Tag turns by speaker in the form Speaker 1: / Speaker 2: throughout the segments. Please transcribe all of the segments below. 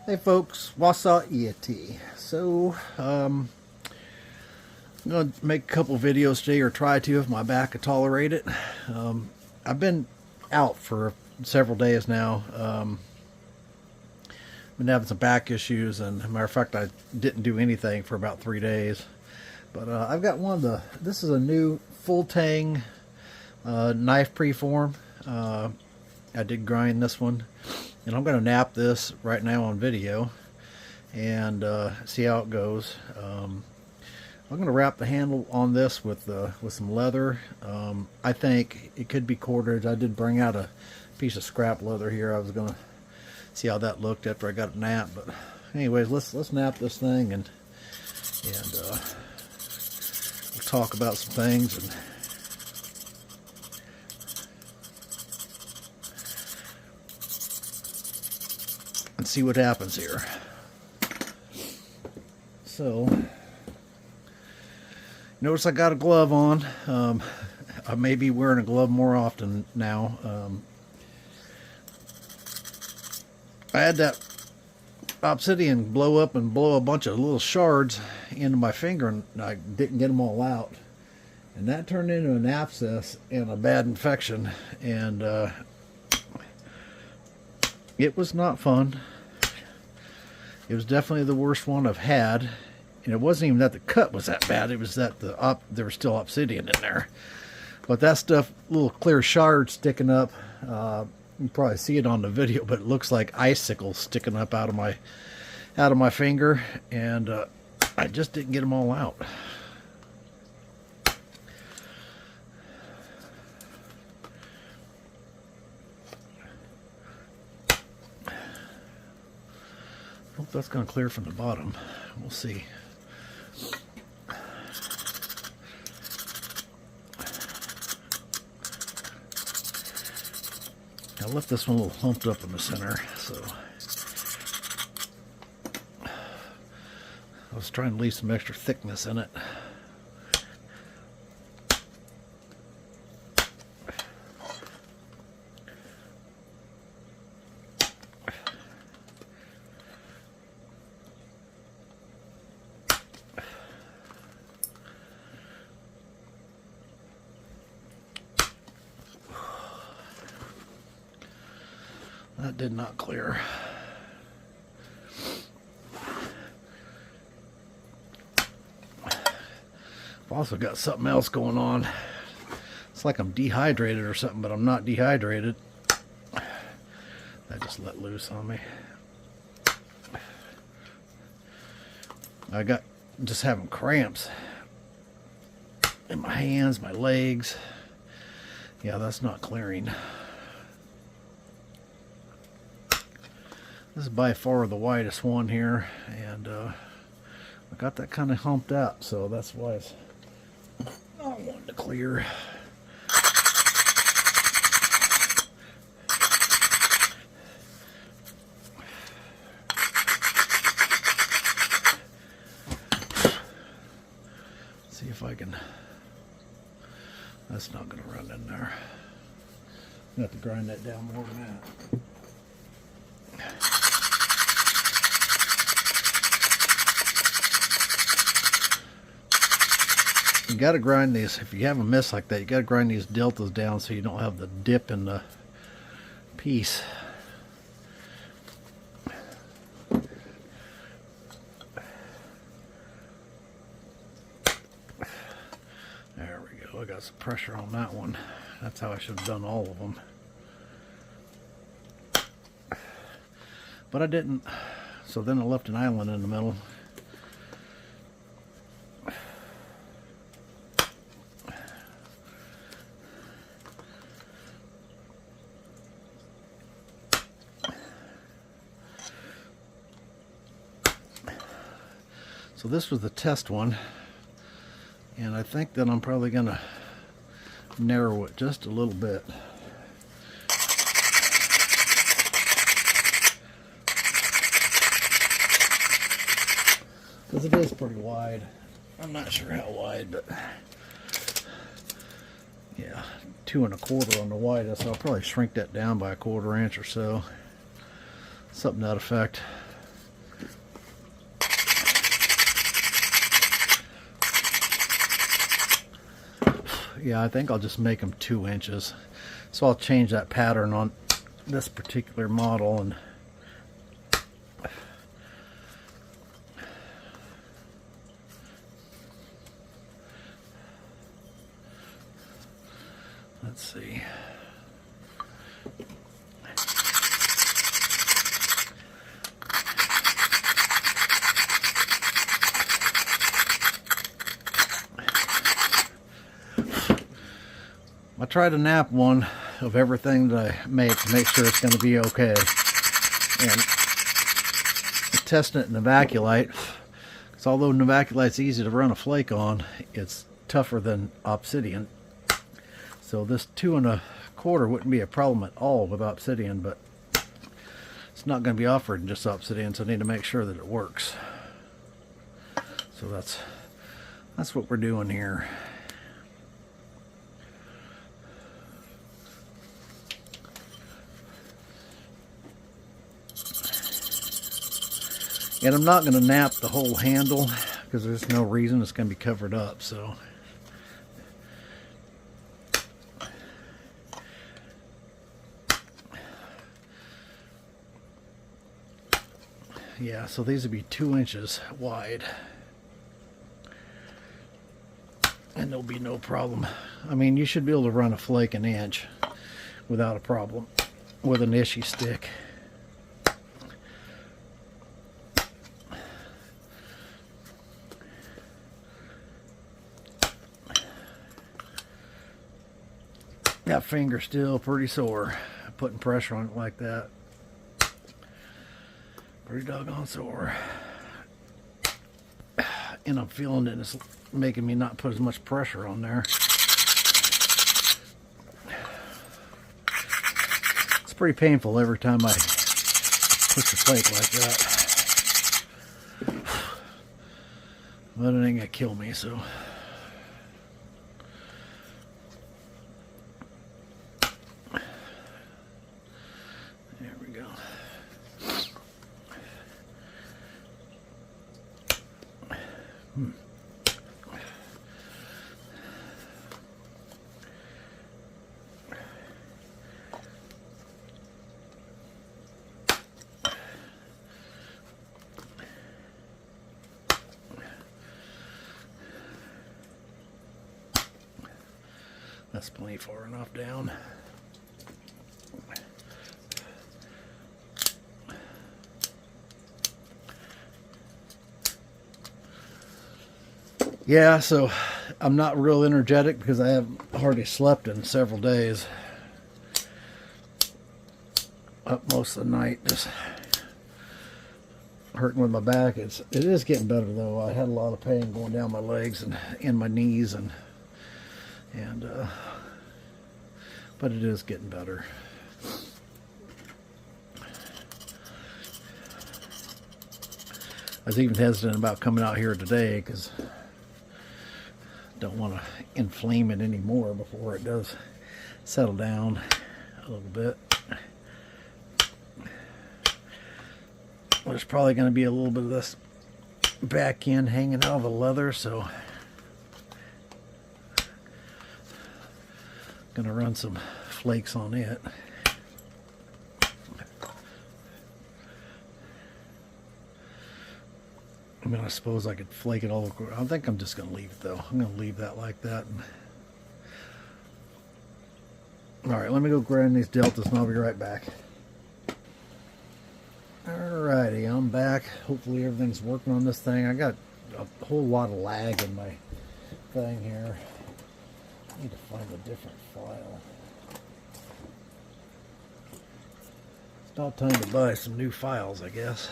Speaker 1: Hey folks, Wasa Iati. So, I'm going to make a couple videos today, or try to if my back can tolerate it. I've been out for several days now. Been having some back issues, and as a matter of fact, I didn't do anything for about 3 days. But I've got this is a new full tang knife preform. I did grind this one, and I'm going to nap this right now on video and see how it goes. I'm going to wrap the handle on this with some leather. I think it could be cordage. I did bring out a piece of scrap leather here. I was going to see how that looked after I got it napped. But anyways, let's nap this thing and we'll talk about some things and see what happens here. So, notice I got a glove on. I may be wearing a glove more often now. I had that obsidian blow up and blow a bunch of little shards into my finger, and I didn't get them all out. And that turned into an abscess and a bad infection, and it was not fun. It was definitely the worst one I've had. And it wasn't even that the cut was that bad. It was that there was still obsidian in there. But that stuff, little clear shards sticking up. You can probably see it on the video, but it looks like icicles sticking up out of my finger. And I just didn't get them all out. Hope that's going to clear from the bottom. We'll see. I left this one a little humped up in the center, so I was trying to leave some extra thickness in it. That did not clear. I've also got something else going on. It's like I'm dehydrated or something, but I'm not dehydrated. That just let loose on me. I got just having cramps in my hands, my legs. Yeah, that's not clearing. This is by far the widest one here, and I got that kind of humped out, so that's why it's not wanting to clear. Let's see if I can. That's not going to run in there. I have to grind that down more than that. You got to grind these. If you have a miss like that, you got to grind these deltas down so you don't have the dip in the piece. There we go. I got some pressure on that one. That's how I should have done all of them. But I didn't. So then I left an island in the middle. So this was the test one, and I think that I'm probably going to narrow it just a little bit. Because it is pretty wide. I'm not sure how wide, but yeah, 2 1/4 on the widest. So I'll probably shrink that down by 1/4 inch or so. Something to that effect. Yeah, I think I'll just make them 2 inches. So I'll change that pattern on this particular model. And let's see. I try to nap one of everything that I make to make sure it's going to be okay. And testing it in Novaculite, because although Novaculite's easy to run a flake on, it's tougher than obsidian. So this 2 1/4 wouldn't be a problem at all with obsidian, but it's not going to be offered in just obsidian, so I need to make sure that it works. So that's what we're doing here. And I'm not going to nap the whole handle because there's no reason, it's going to be covered up. So yeah, so these would be 2 inches wide. And there'll be no problem. I mean, you should be able to run a flake 1 inch without a problem with an ishy stick. That finger's still pretty sore, putting pressure on it like that. Pretty doggone sore. And I'm feeling it, it's making me not put as much pressure on there. It's pretty painful every time I push the flake like that. But it ain't gonna kill me, so. That's plenty far enough down. Yeah, so I'm not real energetic because I have hardly slept in several days. Up most of the night, just hurting with my back. It is getting better though. I had a lot of pain going down my legs and in my knees, but it is getting better. I was even hesitant about coming out here today because I don't want to inflame it anymore before it does settle down a little bit. There's probably going to be a little bit of this back end hanging out of the leather, so going to run some flakes on it. I mean, I suppose I could flake it all over. I think I'm just going to leave it though. I'm going to leave that like that. Alright, let me go grab these deltas and I'll be right back. Alrighty, I'm back. Hopefully everything's working on this thing. I got a whole lot of lag in my thing here. I need to find a different file. It's about time to buy some new files, I guess.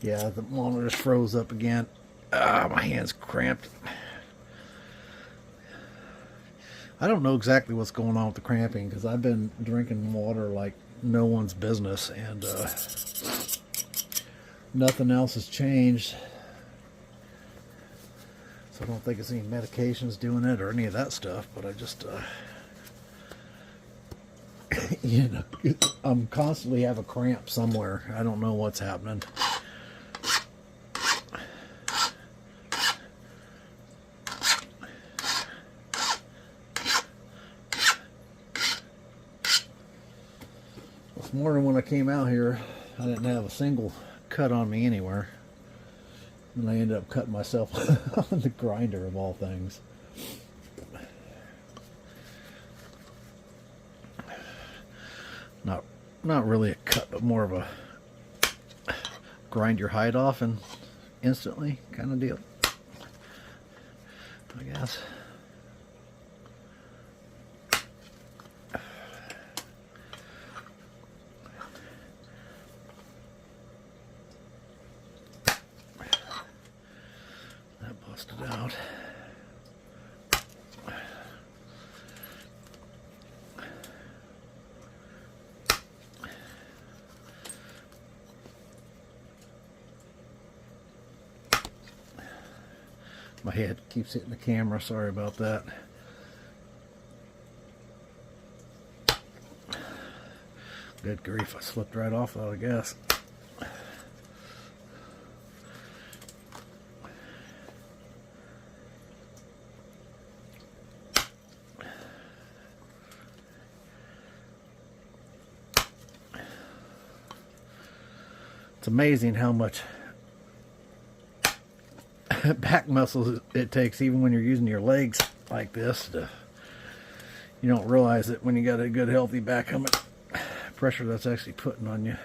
Speaker 1: Yeah, the monitor's froze up again. Ah, my hand's cramped. I don't know exactly what's going on with the cramping because I've been drinking water like no one's business, and nothing else has changed. So I don't think it's any medications doing it or any of that stuff, but I just, you know, I'm constantly have a cramp somewhere. I don't know what's happening. This morning when I came out here, I didn't have a single cut on me anywhere. And I ended up cutting myself on the grinder of all things. Not really a cut, but more of a grind your hide off and instantly kind of deal, I guess. That busted out. My head keeps hitting the camera, sorry about that. Good grief, I slipped right off that, I guess. It's amazing how much back muscles it takes, even when you're using your legs like this. You don't realize it when you got a good healthy back, how much pressure that's actually putting on you.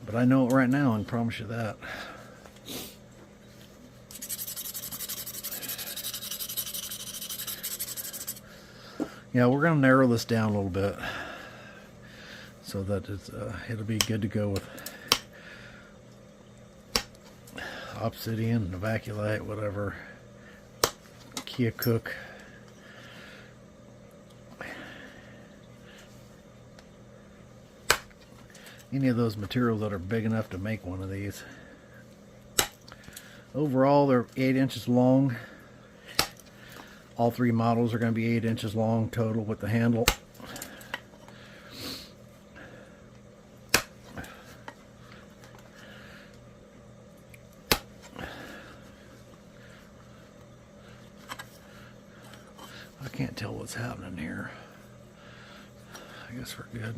Speaker 1: But I know it right now, and promise you that. Yeah, we're going to narrow this down a little bit so that it'll be good to go with obsidian, Novaculite, whatever, Keokuk. Any of those materials that are big enough to make one of these. Overall, they're 8 inches long. All three models are going to be 8 inches long total with the handle. I can't tell what's happening here. I guess we're good.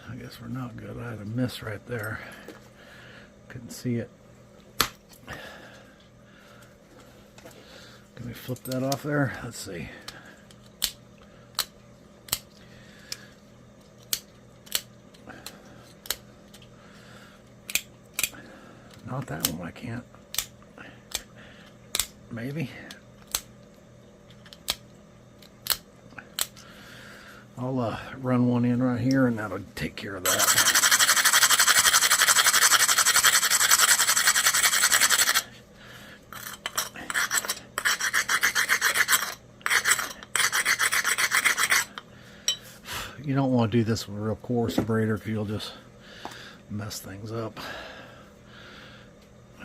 Speaker 1: I guess we're not good. I had a miss right there. Couldn't see it. Can we flip that off there? Let's see. Not that one, I can't. Maybe. I'll run one in right here and that'll take care of that. You don't want to do this with a real coarse abrader because you'll just mess things up.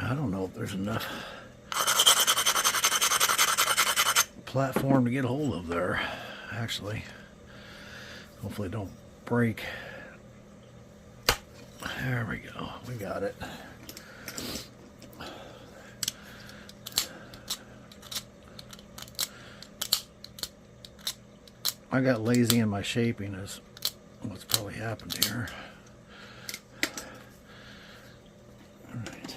Speaker 1: I don't know if there's enough platform to get a hold of there, actually. Hopefully it don't break. There we go. We got it. I got lazy in my shaping is what's probably happened here. All right.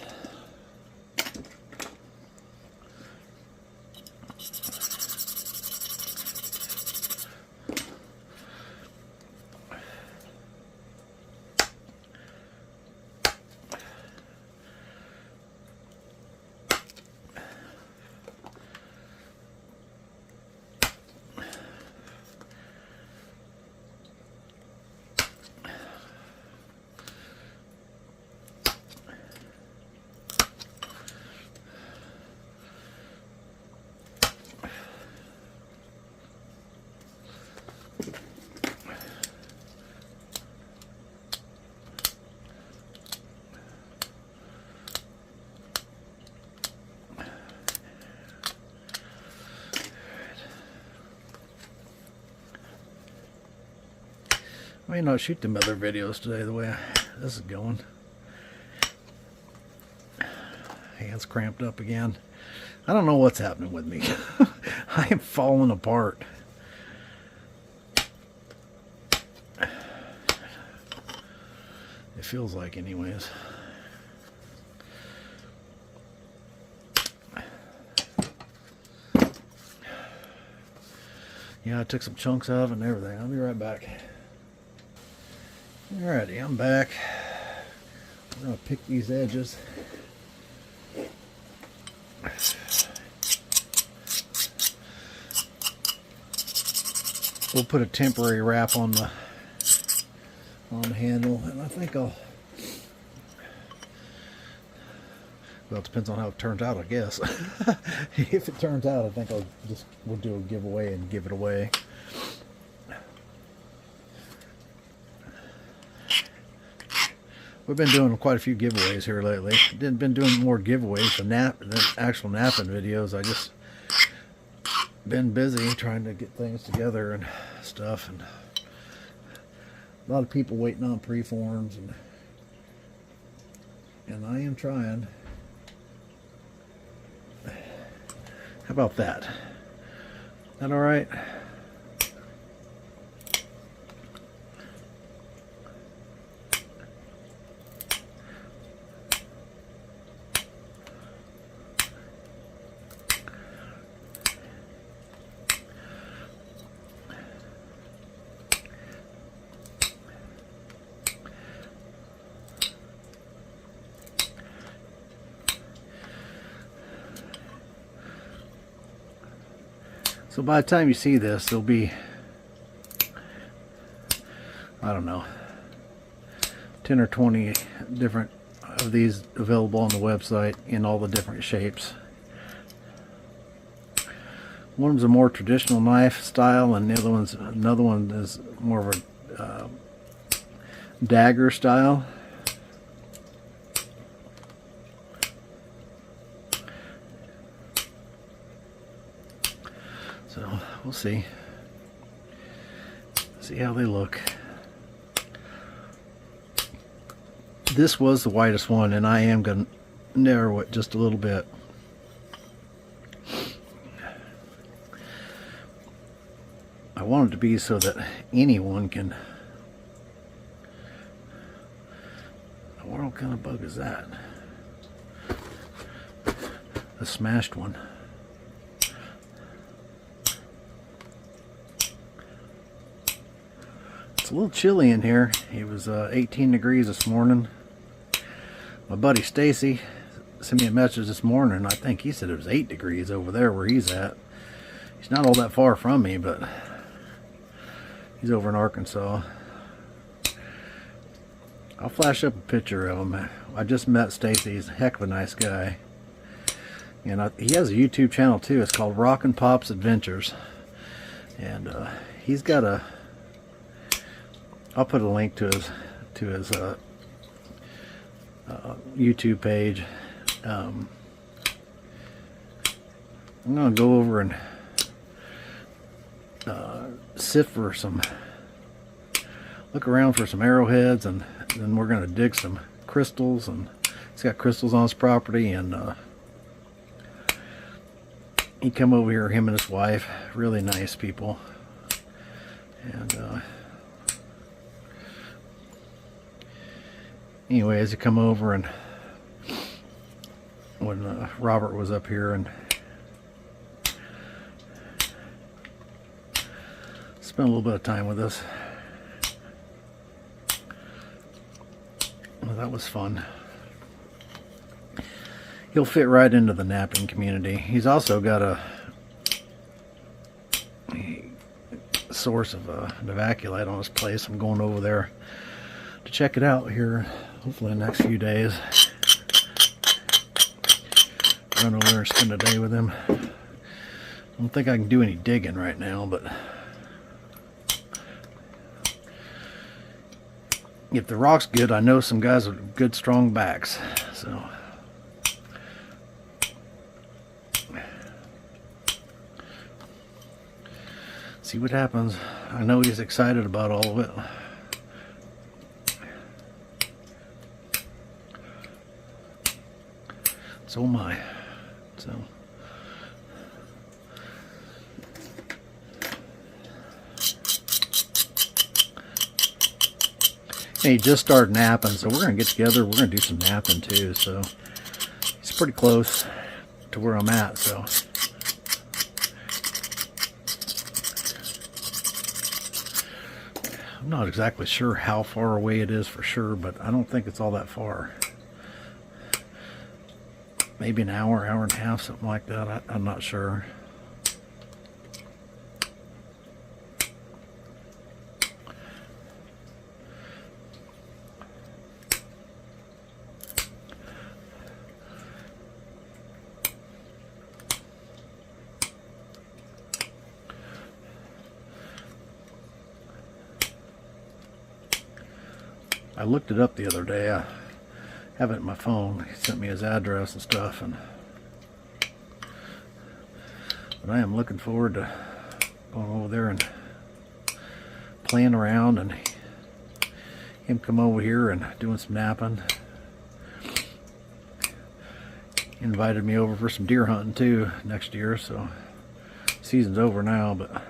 Speaker 1: may not shoot them other videos today the way this is going. Hands cramped up again. I don't know what's happening with me. I am falling apart. It feels like, anyways. Yeah, I took some chunks out of it and everything. I'll be right back. Alrighty, I'm back. I'm gonna pick these edges. We'll put a temporary wrap on the handle, and I think I'll, well, it depends on how it turns out, I guess. If it turns out, I think we'll do a giveaway and give it away. We've been doing quite a few giveaways here lately. Been doing more giveaways than actual napping videos. I just been busy trying to get things together and stuff, and a lot of people waiting on preforms, and I am trying. How about that? Is that all right? So by the time you see this, there'll be, I don't know, 10 or 20 different of these available on the website in all the different shapes. One's a more traditional knife style, and the another one is more of a dagger style. So we'll see how they look. This was the whitest one, and I am going to narrow it just a little bit. I want it to be so that anyone can... What kind of bug is that? A smashed one. It's a little chilly in here. It was 18 degrees this morning. My buddy Stacy sent me a message this morning. I think he said it was 8 degrees over there where he's at. He's not all that far from me, but he's over in Arkansas. I'll flash up a picture of him. I just met Stacy. He's a heck of a nice guy. And he has a YouTube channel too. It's called Rockin' Pop's Adventures. And he's got a... I'll put a link to his YouTube page. I'm gonna go over and sift for some, look around for some arrowheads, and then we're gonna dig some crystals. And he's got crystals on his property, and he come over here, him and his wife, really nice people. And anyways, he come over, and when Robert was up here, and spent a little bit of time with us. Well, that was fun. He'll fit right into the napping community. He's also got a source of Novaculite on his place. I'm going over there to check it out here, hopefully in the next few days. Run over there and spend a day with him. I don't think I can do any digging right now, but if the rock's good, I know some guys with good strong backs. So see what happens. I know he's excited about all of it. So am I. So. And he just started napping, so we're going to get together. We're going to do some napping too. So he's pretty close to where I'm at. So I'm not exactly sure how far away it is for sure, but I don't think it's all that far. Maybe an hour, hour and a half, something like that. I'm not sure. I looked it up the other day. I have it in my phone. He sent me his address and stuff, but I am looking forward to going over there and playing around, and him come over here and doing some napping. He invited me over for some deer hunting too next year, so season's over now, but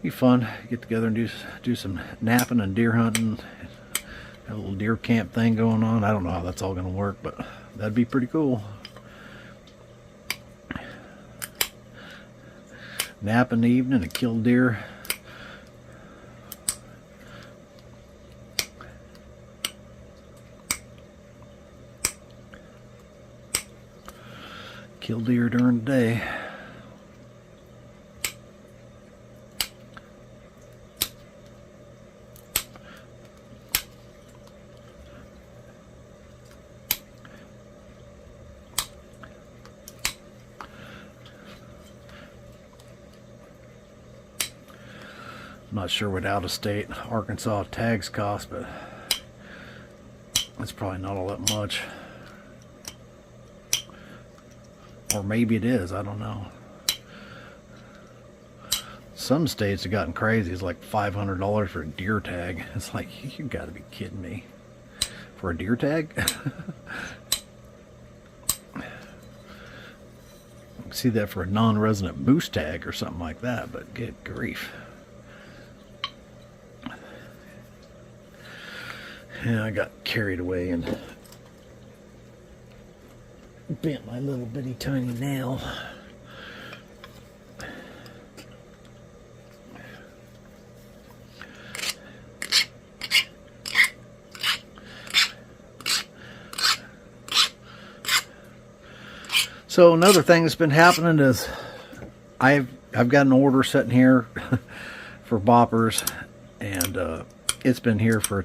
Speaker 1: be fun. Get together and do some napping and deer hunting. Have a little deer camp thing going on. I don't know how that's all going to work, but that'd be pretty cool. Nap in the evening and kill deer. Kill deer during the day. I'm not sure what out-of-state Arkansas tags cost, but it's probably not all that much. Or maybe it is, I don't know. Some states have gotten crazy. It's like $500 for a deer tag. It's like, you gotta be kidding me. For a deer tag? I can see that for a non-resident moose tag or something like that, but good grief. Yeah, I got carried away and bent my little bitty tiny nail. So another thing that's been happening is I've got an order sitting here for boppers, and it's been here for.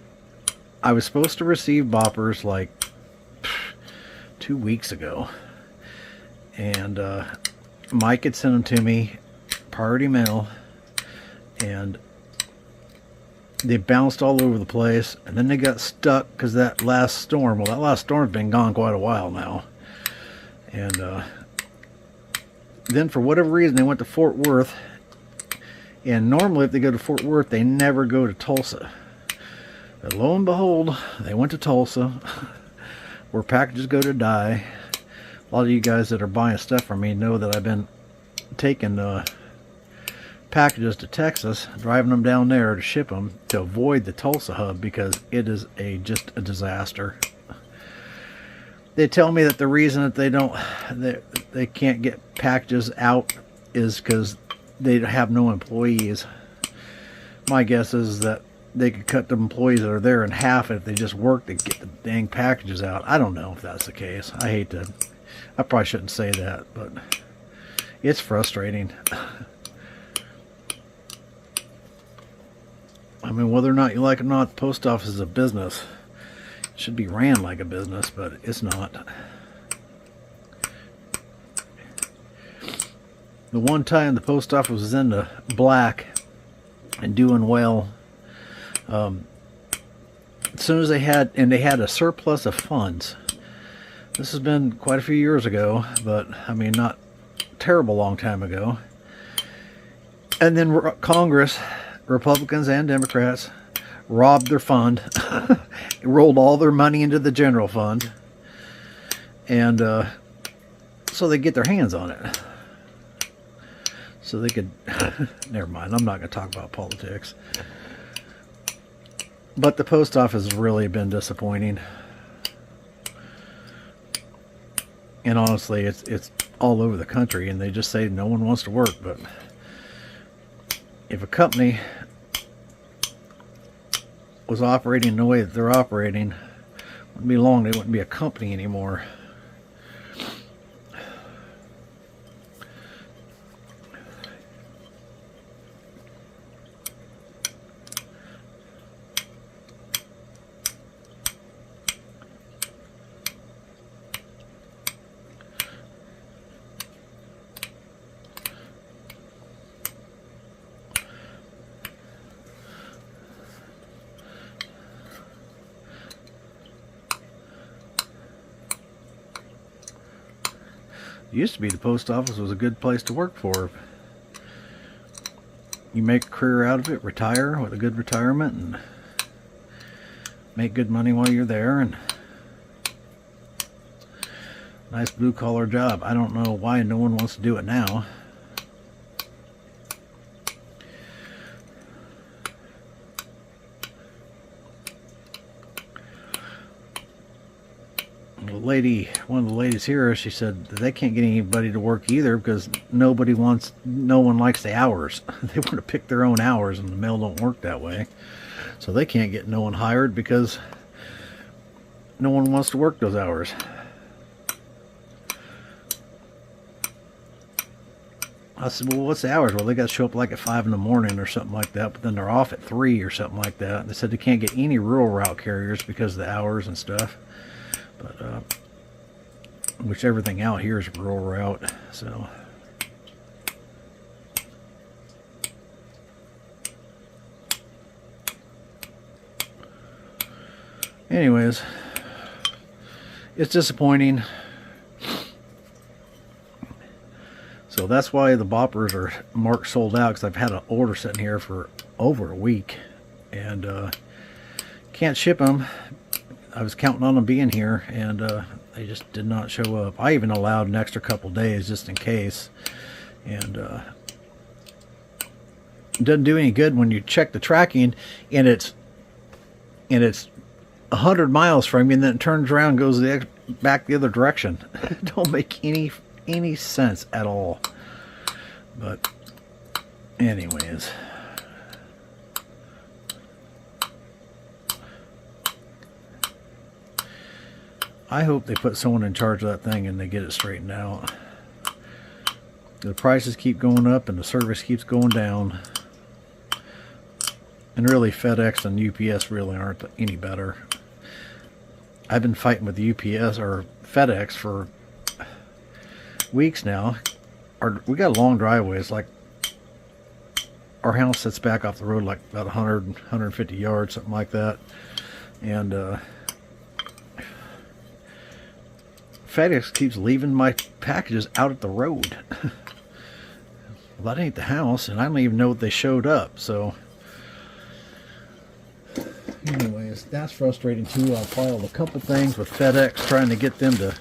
Speaker 1: I was supposed to receive boppers like 2 weeks ago, and Mike had sent them to me, priority mail, and they bounced all over the place, and then they got stuck because that last storm. Well, that last storm's been gone quite a while now, and then for whatever reason they went to Fort Worth, and normally if they go to Fort Worth they never go to Tulsa. But lo and behold, they went to Tulsa, where packages go to die. A lot of you guys that are buying stuff from me know that I've been taking packages to Texas, driving them down there to ship them to avoid the Tulsa hub because it is just a disaster. They tell me that the reason that they can't get packages out is because they have no employees. My guess is that they could cut the employees that are there in half if they just worked to get the dang packages out. I don't know if that's the case. I probably shouldn't say that, but it's frustrating. I mean, whether or not you like it or not, the post office is a business. It should be ran like a business, but it's not. The one time the post office was in the black and doing well, as soon as they had a surplus of funds. This has been quite a few years ago, but I mean, not terrible long time ago. And then Congress, Republicans and Democrats, robbed their fund, rolled all their money into the general fund, And so they get their hands on it. So they could, never mind, I'm not going to talk about politics. But the post office has really been disappointing. And honestly, it's all over the country, and they just say no one wants to work. But if a company was operating the way that they're operating, it wouldn't be long, they wouldn't be a company anymore. It used to be the post office was a good place to work for. You make a career out of it, retire with a good retirement, and make good money while you're there, and nice blue collar job. I don't know why no one wants to do it now. One of the ladies here, she said they can't get anybody to work either because no one likes the hours. They want to pick their own hours, and the mail don't work that way. So they can't get no one hired because no one wants to work those hours. I said, well, what's the hours? Well, they got to show up like at 5 in the morning or something like that, but then they're off at 3 or something like that. They said they can't get any rural route carriers because of the hours and stuff. But which everything out here is rural route, so anyways, it's disappointing. So that's why the boppers are marked sold out, because I've had an order sitting here for over a week and can't ship them. I was counting on them being here, and they just did not show up. I even allowed an extra couple days just in case, and it doesn't do any good when you check the tracking and it's 100 miles from you, and then it turns around and goes back the other direction. It don't make any sense at all. But anyways, I hope they put someone in charge of that thing and they get it straightened out. The prices keep going up and the service keeps going down. And really, FedEx and UPS really aren't any better. I've been fighting with UPS or FedEx for weeks now. We got a long driveway. It's like our house sits back off the road like about 100, 150 yards, something like that. And FedEx keeps leaving my packages out at the road. Well, that ain't the house, and I don't even know if they showed up. So anyways, that's frustrating too. I filed a couple things with FedEx trying to get them to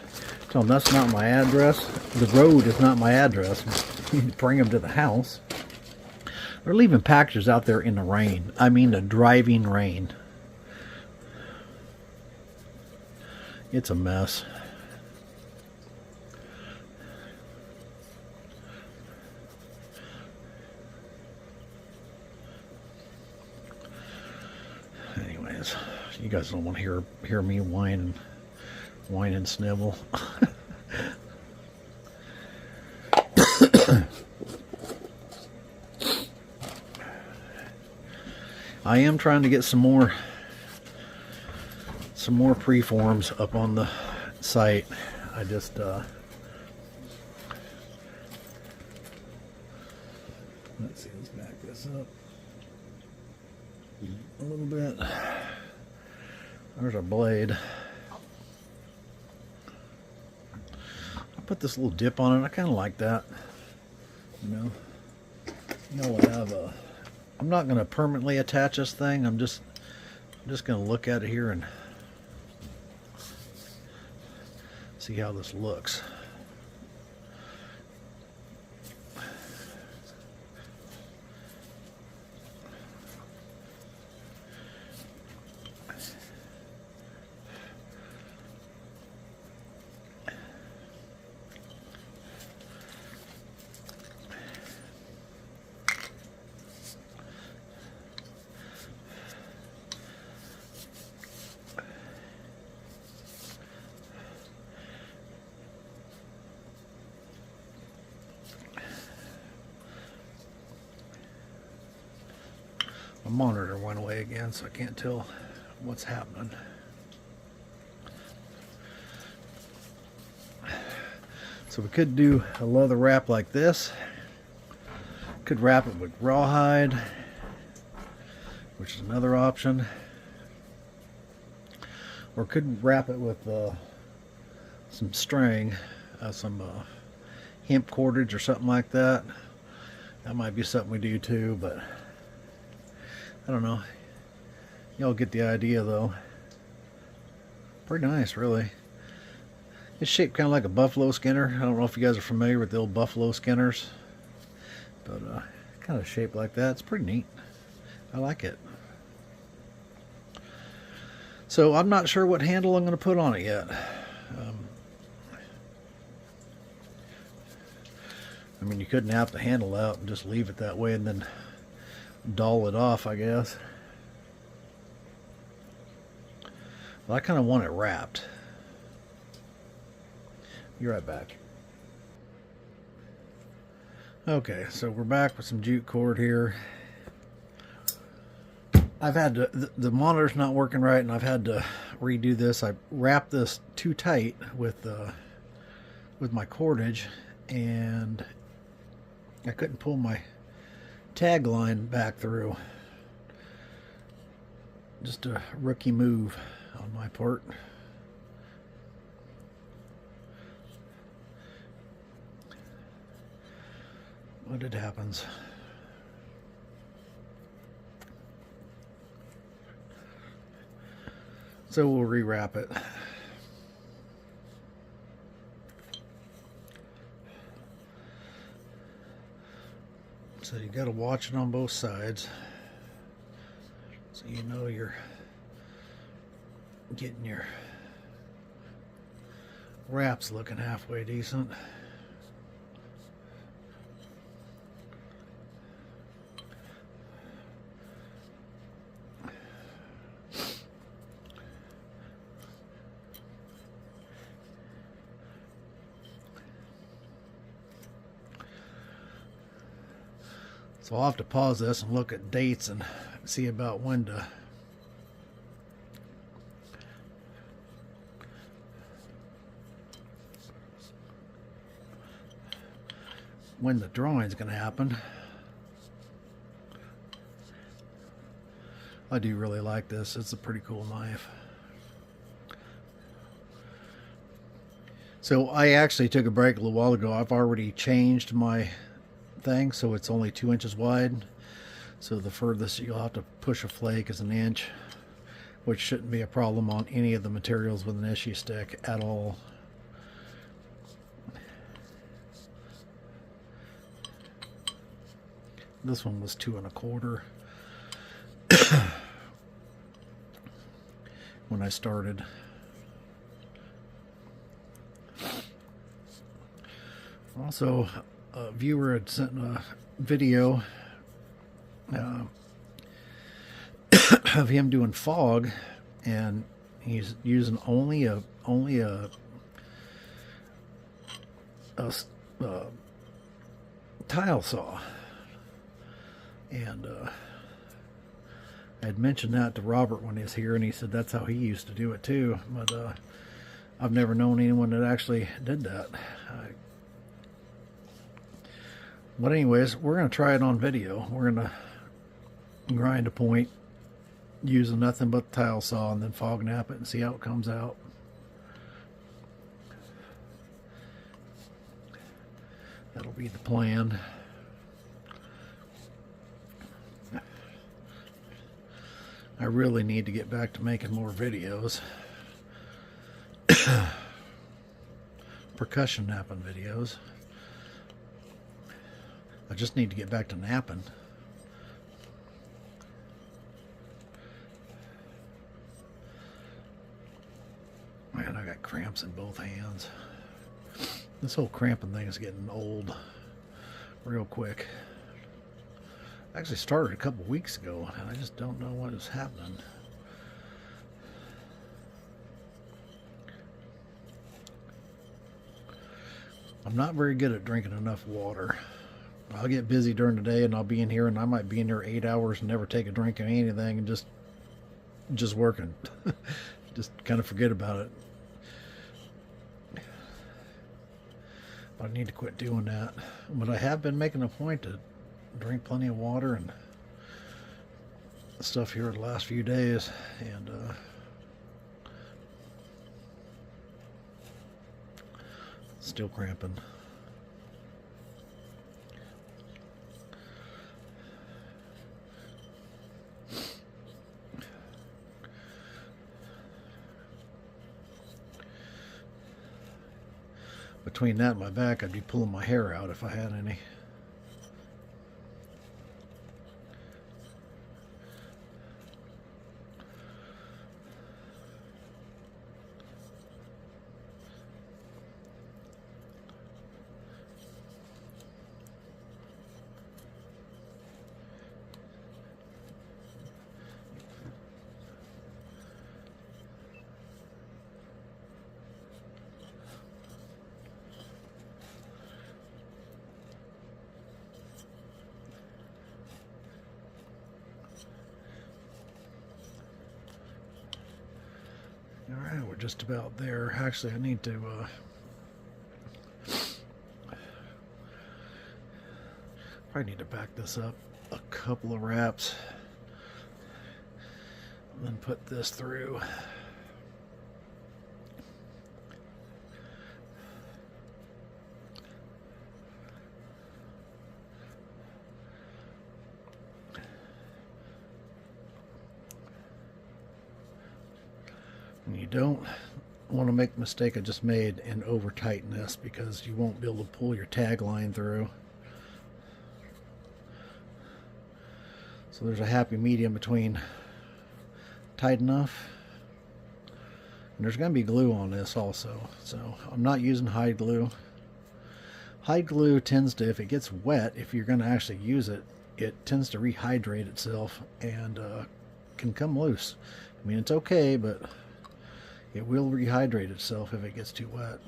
Speaker 1: tell them that's not my address. The road is not my address. You need to bring them to the house. They're leaving packages out there in the rain. I mean the driving rain. It's a mess. Anyways, you guys don't want to hear me whine and snivel. I am trying to get some more preforms up on the site. I just let's see, let's back this up a little bit. There's our blade. I put this little dip on it. I kind of like that. You know, I have a. I'm not going to permanently attach this thing. I'm just going to look at it here and see how this looks. My monitor went away again, so I can't tell what's happening. So we could do a leather wrap like this. Could wrap it with rawhide, which is another option. Or could wrap it with some string, some hemp cordage or something like that. That might be something we do too, but I don't know. Y'all get the idea though. Pretty nice, really. It's shaped kind of like a buffalo skinner. I don't know if you guys are familiar with the old buffalo skinners, but kind of shaped like that. It's pretty neat. I like it. So I'm not sure what handle I'm going to put on it yet. I mean, you could nap the handle out and just leave it that way and then dull it off, I guess. Well, I kind of want it wrapped. Be right back. Okay, so we're back with some jute cord here. I've had to, the monitor's not working right, and I've had to redo this. I wrapped this too tight with my cordage, and I couldn't pull my tag line back through. Just a rookie move on my part. But it happens. So we'll rewrap it. So you got to watch it on both sides, so you know you're getting your wraps looking halfway decent. So I'll have to pause this and look at dates and see about when the drawing's going to happen. I do really like this. It's a pretty cool knife. So I actually took a break a little while ago. I've already changed my thing, so it's only 2 inches wide. So the furthest you'll have to push a flake is 1 inch, which shouldn't be a problem on any of the materials with an issue stick at all. This one was 2 1/4 when I started. Also, a viewer had sent a video of him doing fog, and he's using only a tile saw. And I had mentioned that to Robert when he was here, and he said that's how he used to do it too. But I've never known anyone that actually did that. But anyways, we're going to try it on video. We're going to grind a point using nothing but the tile saw and then fog nap it and see how it comes out. That'll be the plan. I really need to get back to making more videos. percussion napping videos. I just need to get back to napping. Man, I got cramps in both hands. This whole cramping thing is getting old real quick. Actually started a couple weeks ago, and I just don't know what is happening. I'm not very good at drinking enough water. I'll get busy during the day, and I'll be in here, and I might be in here 8 hours and never take a drink of anything, and just working. Just kind of forget about it. But I need to quit doing that. But I have been making a point to drink plenty of water and stuff here the last few days, and still cramping. Between that and my back, I'd be pulling my hair out if I had any. Alright, we're just about there. Actually, I need to probably need to back this up a couple of wraps and then put this through. You don't want to make the mistake I just made and over tighten this, because you won't be able to pull your tag line through. So there's a happy medium between tight enough, and there's going to be glue on this also, so I'm not using hide glue. Hide glue tends to, if it gets wet, if you're going to actually use it, it tends to rehydrate itself and can come loose. I mean, it's okay, but it will rehydrate itself if it gets too wet.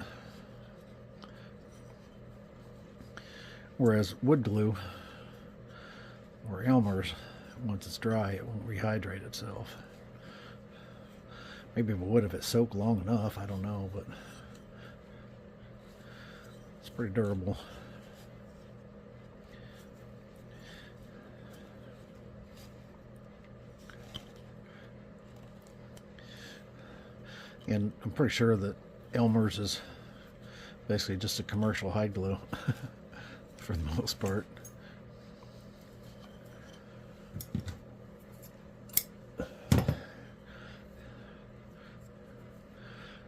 Speaker 1: Whereas wood glue or Elmer's, once it's dry, it won't rehydrate itself. Maybe it would if it soaked long enough, I don't know, but it's pretty durable. And I'm pretty sure that Elmer's is basically just a commercial hide glue for the most part.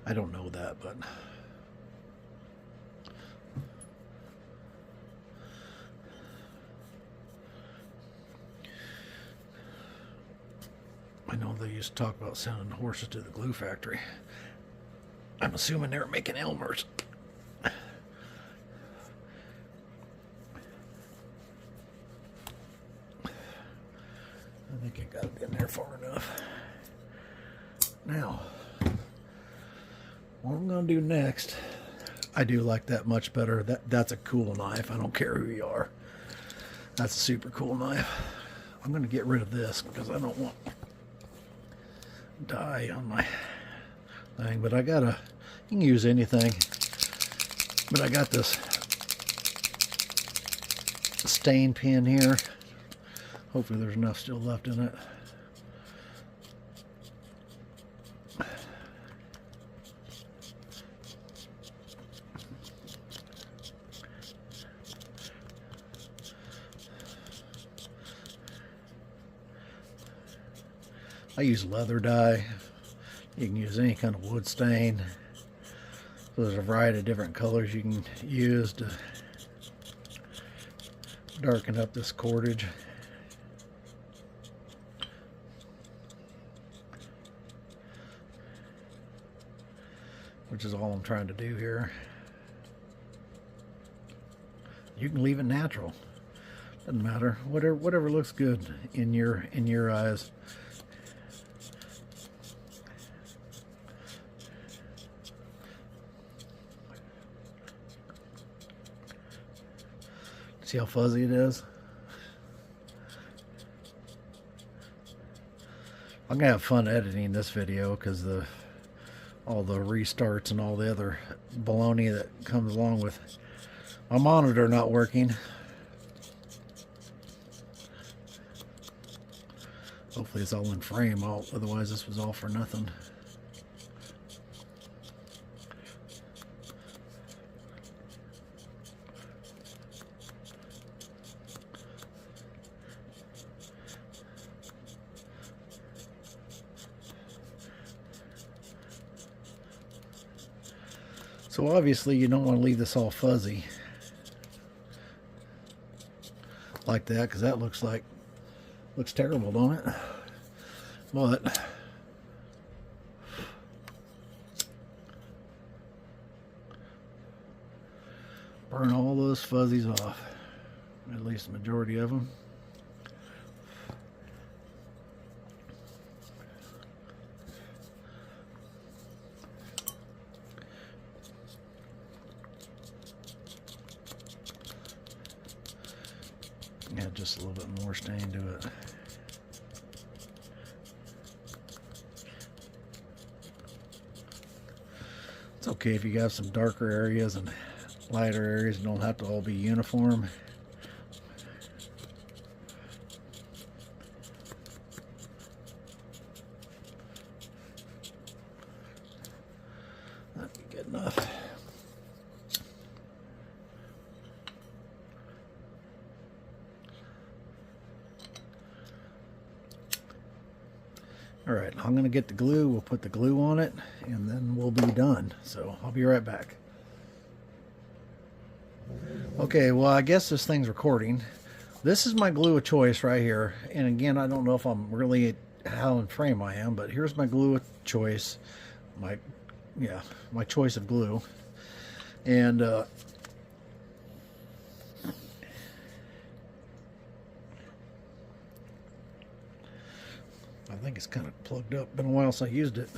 Speaker 1: I don't know that, but I know they used to talk about sending horses to the glue factory. I'm assuming they were making Elmer's. I think I got it in there far enough. Now, what I'm going to do next, I do like that much better. That's a cool knife. I don't care who you are. That's a super cool knife. I'm going to get rid of this because I don't want dye on my thing, but I got you can use anything, but I got this stain pin here. Hopefully there's enough still left in it. I use leather dye. You can use any kind of wood stain. So there's a variety of different colors you can use to darken up this cordage. Which is all I'm trying to do here. You can leave it natural. Doesn't matter. Whatever looks good in your eyes. See how fuzzy it is? I'm gonna have fun editing this video because all the restarts and all the other baloney that comes along with my monitor not working. Hopefully it's all in frame, otherwise this was all for nothing. So obviously you don't want to leave this all fuzzy like that, because that looks terrible, don't it? But burn all those fuzzies off, at least the majority of them. Add just a little bit more stain to it. It's okay if you have some darker areas and lighter areas. It don't have to all be uniform. That'd be good enough. Alright, I'm going to get the glue. We'll put the glue on it, and then we'll be done. So, I'll be right back. Okay, well, I guess this thing's recording. This is my glue of choice right here. And again, I don't know if I'm really how in frame I am, but here's my glue of choice. My choice of glue. And, I think it's kind of plugged up. Been a while since I used it.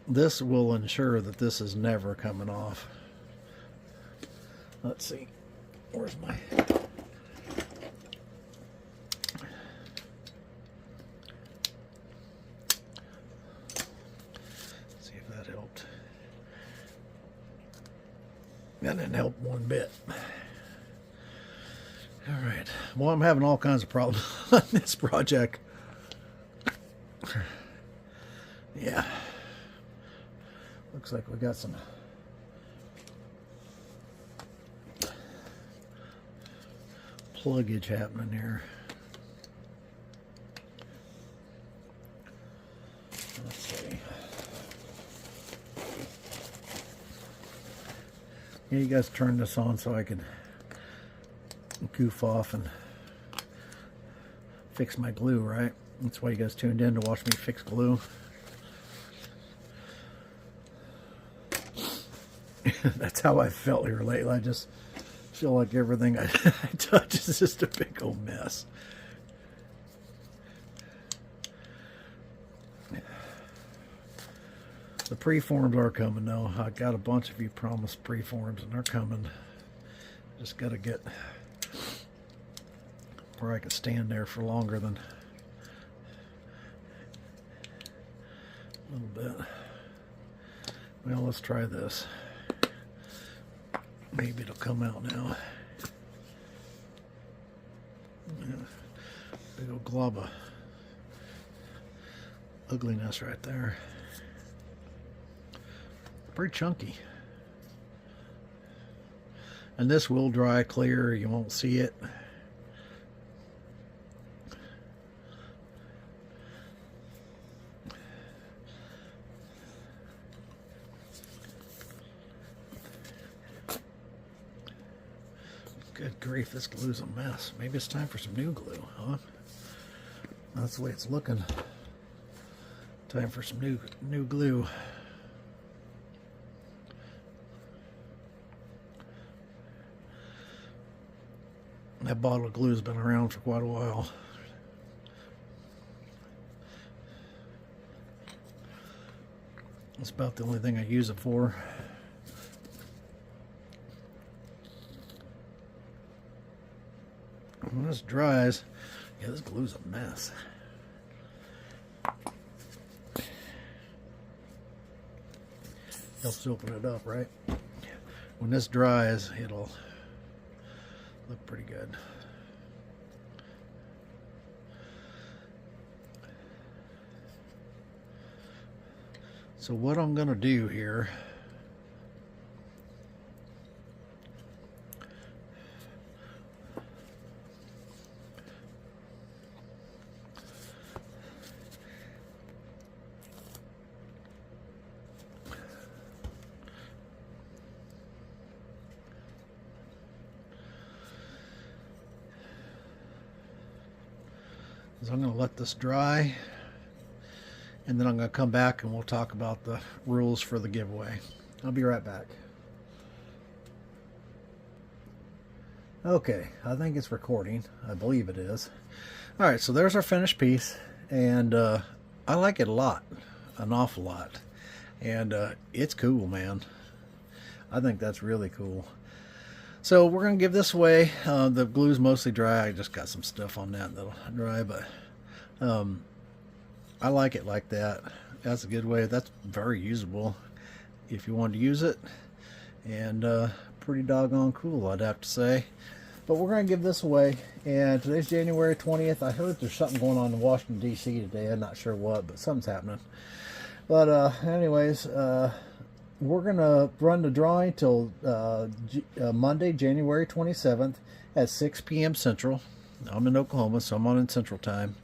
Speaker 1: This will ensure that this is never coming off. Let's see. Where's my... See if that helped. That didn't help one bit. Alright, well, I'm having all kinds of problems on this project. Yeah. Looks like we got some pluggage happening here. Let's see. Yeah, you guys turn this on so I can goof off and fix my glue, right? That's why you guys tuned in to watch me fix glue. That's how I felt here lately. I just feel like everything I touch is just a big old mess. The preforms are coming though. I got a bunch of you promised preforms and they're coming. Just got to get where I can stand there for longer than a little bit. Well, let's try this. Maybe it'll come out now. Yeah. Big old glob of ugliness right there. Pretty chunky. And this will dry clear. You won't see it. Good grief, this glue's a mess. Maybe it's time for some new glue, huh? That's the way it's looking. Time for some new glue. That bottle of glue's been around for quite a while. That's about the only thing I use it for. When this dries, yeah, this glue's a mess. Helps open it up, right? When this dries, it'll look pretty good. So what I'm going to do here is I'm going to let this dry, and then I'm going to come back and we'll talk about the rules for the giveaway. I'll be right back. Okay, I think it's recording. I believe it is. Alright, so there's our finished piece, and I like it a lot, an awful lot. And it's cool, man. I think that's really cool. So we're going to give this away. The glue's mostly dry. I just got some stuff on that that'll dry, but I like it like that. That's a good way. That's very usable if you want to use it, and pretty doggone cool, I'd have to say. But we're going to give this away, and today's January 20th. I heard there's something going on in Washington, D.C. today. I'm not sure what, but something's happening. But anyways, we're going to run the drawing till Monday, January 27th at 6 p.m. Central. I'm in Oklahoma, so I'm on in Central Time.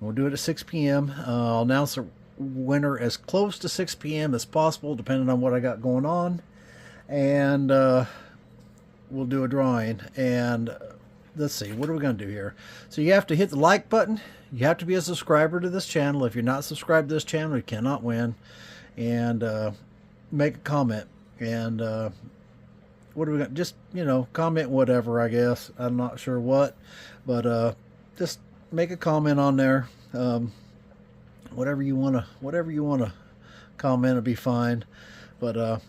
Speaker 1: We'll do it at 6 p.m. I'll announce the winner as close to 6 p.m. as possible, depending on what I got going on. And we'll do a drawing. And let's see, what are we going to do here? So you have to hit the like button. You have to be a subscriber to this channel. If you're not subscribed to this channel, you cannot win. And make a comment. And what are we going to, just, you know, comment whatever, I guess. I'm not sure what. But just make a comment on there. Whatever you want to comment will be fine. But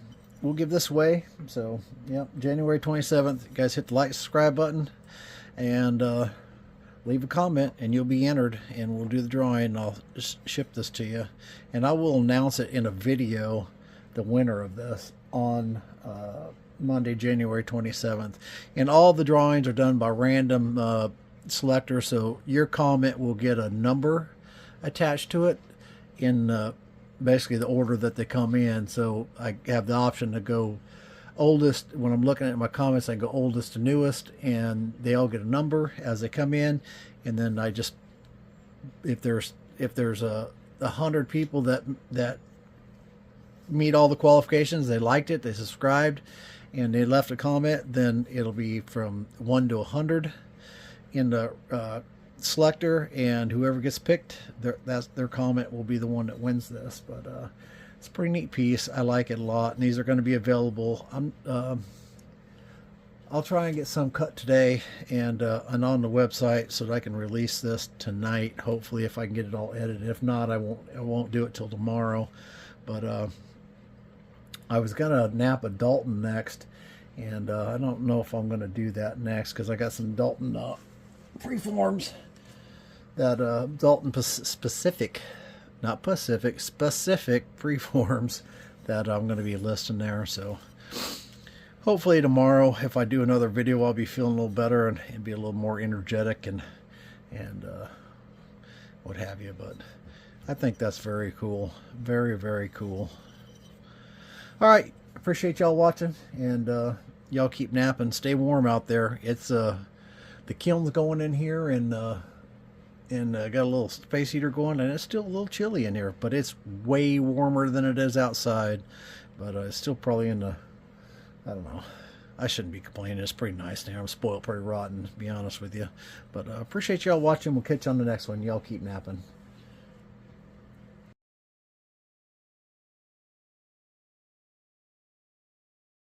Speaker 1: we'll give this away. So yeah, January 27th. You guys hit the like, subscribe button, and leave a comment, and you'll be entered, and we'll do the drawing, and I'll just ship this to you, and I will announce it in a video, the winner of this, on Monday, January 27th. And all the drawings are done by random selector, so your comment will get a number attached to it in basically the order that they come in. So I have the option to go oldest. When I'm looking at my comments, I go oldest to newest, and they all get a number as they come in. And then I just, if there's 100 people that meet all the qualifications, they liked it, they subscribed, and they left a comment, then it'll be from 1 to 100 in the selector, and whoever gets picked, their comment will be the one that wins this. But it's a pretty neat piece. I like it a lot, and these are going to be available. I'll try and get some cut today and on the website so that I can release this tonight, hopefully, if I can get it all edited. If not, I won't do it till tomorrow. But I was gonna nap a Dalton next, and I don't know if I'm gonna do that next, because I got some Dalton preforms that Dalton specific, not Pacific, specific preforms that I'm going to be listing there. So hopefully tomorrow, if I do another video, I'll be feeling a little better and be a little more energetic and what have you. But I think that's very cool. Very, very cool. All right, appreciate y'all watching, and y'all keep napping. Stay warm out there. It's the kiln's going in here, and got a little space heater going, and it's still a little chilly in here, but it's way warmer than it is outside. But it's still probably in the, I don't know, I shouldn't be complaining. It's pretty nice now. I'm spoiled pretty rotten, to be honest with you. But appreciate y'all watching. We'll catch you on the next one. Y'all keep napping.